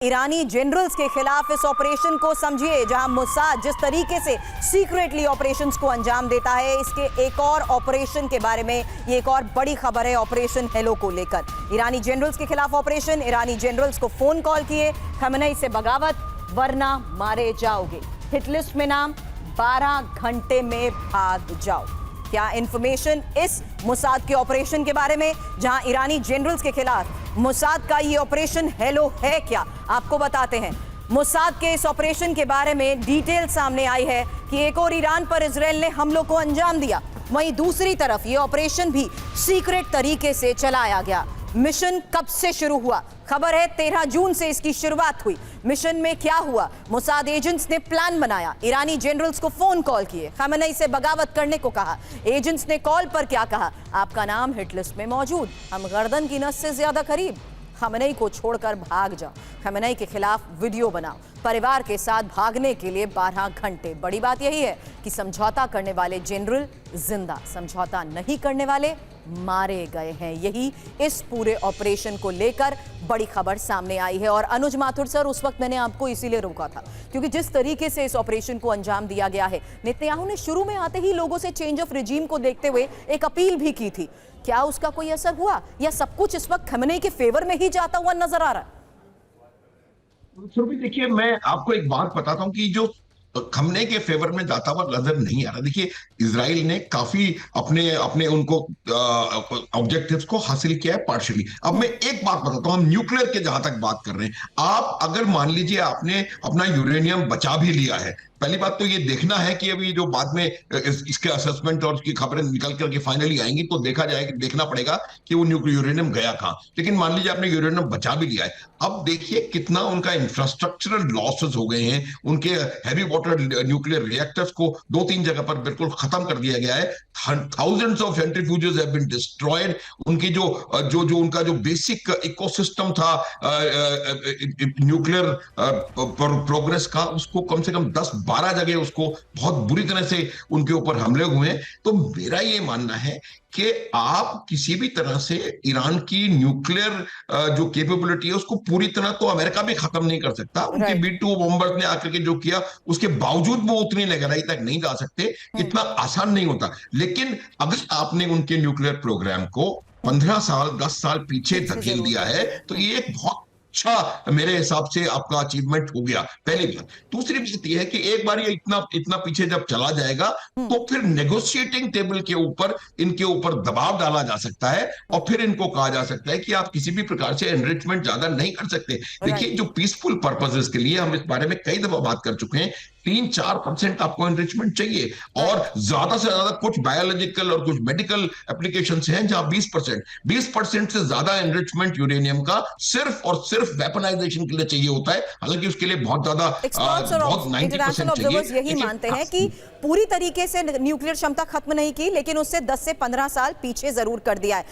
ईरानी generals के खिलाफ इस ऑपरेशन को समझिए, जहां मोसाद जिस तरीके से सीक्रेटली ऑपरेशंस को अंजाम देता है। इसके एक और ऑपरेशन के बारे में ये एक और बड़ी खबर है, ऑपरेशन हेलो को लेकर। ईरानी जनरल्स के खिलाफ ऑपरेशन, ईरानी जनरल्स को फोन कॉल किए, खमेनी से बगावत वरना मारे जाओगे, हिट लिस्ट में नाम, 12 घंटे में भाग जाओ। क्या इंफॉर्मेशन इस मोसाद के ऑपरेशन के बारे में, जहां ईरानी जनरल्स के खिलाफ मोसाद का ये ऑपरेशन हेलो है, क्या आपको बताते हैं। मोसाद के इस ऑपरेशन के बारे में डिटेल सामने आई है कि एक और ईरान पर इजराइल ने हमलों को अंजाम दिया, वहीं दूसरी तरफ ये ऑपरेशन भी सीक्रेट तरीके से चलाया गया। मिशन कब से शुरू हुआ? खबर है 13 जून से इसकी शुरुआत हुई। मिशन में क्या हुआ? मोसाद एजेंट्स ने प्लान बनाया, ईरानी जनरल्स को फोन कॉल किए, खमेनी से बगावत करने को कहा। एजेंट्स ने कॉल पर क्या कहा? आपका नाम हिट लिस्ट में मौजूद, हम गर्दन की नस से ज्यादा करीब, खमेनी को छोड़कर भाग जाओ, खमेनी के खिलाफ वीडियो बनाओ, परिवार के साथ भागने के लिए 12 घंटे। बड़ी बात यही है कि समझौता करने वाले जनरल जिंदा, समझौता नहीं करने वाले मारे गए हैं। यही इस पूरे ऑपरेशन को लेकर बड़ी खबर सामने आई है। और अनुज माथुर सर, उस वक्त मैंने आपको इसीलिए रोका था क्योंकि जिस तरीके से इस ऑपरेशन को अंजाम दिया गया है, नेतन्याहू ने शुरू में आते ही लोगों से चेंज ऑफ रिजीम को देखते हुए एक अपील भी की थी। क्या उसका कोई असर हुआ या सब कुछ इस वक्त खमेनी के फेवर में ही जाता हुआ नजर आ रहा है? सुरभि, देखिए, मैं आपको एक बात बताता हूं कि जो खमने के फेवर में जाता हुआ नजर नहीं आ रहा। देखिए, इजराइल ने काफी अपने अपने उनको ऑब्जेक्टिव्स को हासिल किया है पार्शियली। अब मैं एक बात बताता हूं, हम न्यूक्लियर के जहां तक बात कर रहे हैं, आप अगर मान लीजिए आपने अपना यूरेनियम बचा भी लिया है, पहली बात तो ये देखना है कि अभी जो बाद में इसके असेसमेंट और इसकी खबरें निकल करके फाइनली आएंगी तो देखना पड़ेगा कि वो यूरेनियम गया कहां। लेकिन मान लीजिए आपने यूरेनियम बचा भी लिया है, अब देखिए कितना उनका इंफ्रास्ट्रक्चरल लॉसेस हो गए हैं। उनके हैवी वाटर न्यूक्लियर रिएक्टर्स को 2-3 जगह पर बिल्कुल खत्म कर दिया गया है। Thousands of centrifuges have been destroyed. उनकी जो उनका जो बेसिक इकोसिस्टम था न्यूक्लियर प्रोग्रेस का, उसको कम से कम 10-12 जगह उसको बहुत बुरी तरह से उनके ऊपर हमले हुए हैं। तो मेरा ये मानना है कि आप किसी भी तरह से ईरान की न्यूक्लियर जो कैपेबिलिटी है उसको पूरी तरह तो अमेरिका भी खत्म नहीं कर सकता। उनके B-2 बॉम्बर्स ने आकर के जो किया, उसके बावजूद वो उतनी गहराई तक नहीं जा सकते, इतना आसान नहीं होता। लेकिन अगर आपने उनके न्यूक्लियर प्रोग्राम को 15 साल 10 साल पीछे धकेल दिया है तो ये एक बहुत अच्छा मेरे हिसाब से आपका अचीवमेंट हो गया, पहली बात। दूसरी बात यह है कि एक बार ये इतना पीछे जब चला जाएगा तो फिर नेगोशिएटिंग टेबल के ऊपर इनके ऊपर दबाव डाला जा सकता है और फिर इनको कहा जा सकता है कि आप किसी भी प्रकार से एनरिचमेंट ज्यादा नहीं कर सकते। देखिए, जो पीसफुल पर्पसेस के लिए हम इस बारे में कई दफा बात कर चुके हैं, 3-4% आपको एनरिचमेंट चाहिए, और ज्यादा से ज्यादा कुछ बायोलॉजिकल और कुछ मेडिकल एप्लीकेशंस हैं जहां 20% से ज्यादा एनरिचमेंट यूरेनियम का सिर्फ और सिर्फ वेपनाइजेशन के लिए चाहिए होता है। हालांकि उसके लिए बहुत ज्यादा बहुत 90% चाहिए। यही मानते हैं कि पूरी तरीके से न्यूक्लियर क्षमता खत्म नहीं की, लेकिन उससे 10 से 15 साल पीछे जरूर कर दिया है।